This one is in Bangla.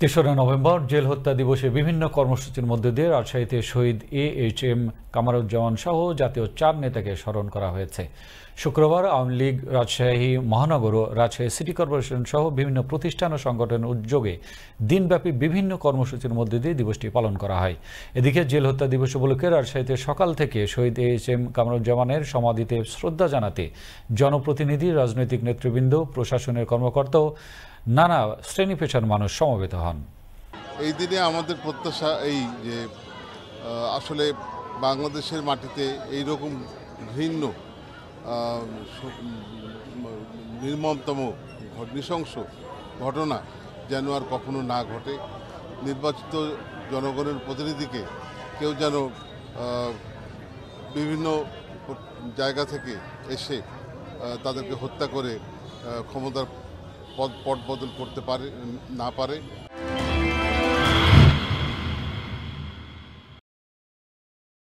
৩রা নভেম্বর জেল হত্যা দিবসে বিভিন্ন কর্মসূচির মধ্যে দিয়ে রাজশাহীতে শহীদ AHM কামারুজ্জামান সহ জাতীয় ৪ নেতাকে স্মরণ করা হয়েছে। শুক্রবার আওয়ামী লীগ রাজশাহী মহানগর ও রাজশাহী সিটি কর্পোরেশন সহ বিভিন্ন প্রতিষ্ঠান ও সংগঠনের উদ্যোগে দিনব্যাপী বিভিন্ন কর্মসূচির মধ্যে দিয়ে দিবসটি পালন করা হয়। এদিকে জেল হত্যা দিবস উপলক্ষে রাজশাহীতে সকাল থেকে শহীদ AHM কামারুজ্জামানের সমাধিতে শ্রদ্ধা জানাতে জনপ্রতিনিধি, রাজনৈতিক নেতৃবৃন্দ, প্রশাসনের কর্মকর্তা ও নানা শ্রেণী পেশার মানুষ সমবেত হন। এই দিনে আমাদের প্রত্যাশা এই যে আসলে বাংলাদেশের মাটিতে এই রকম ঘৃণ্য নির্মমতম নৃশংস ঘটনা যেন আর কখনো না ঘটে। নির্বাচিত জনগণের প্রতিনিধিকে কেউ যেন বিভিন্ন জায়গা থেকে এসে তাদেরকে হত্যা করে ক্ষমতার পদ বদল করতে না পারে।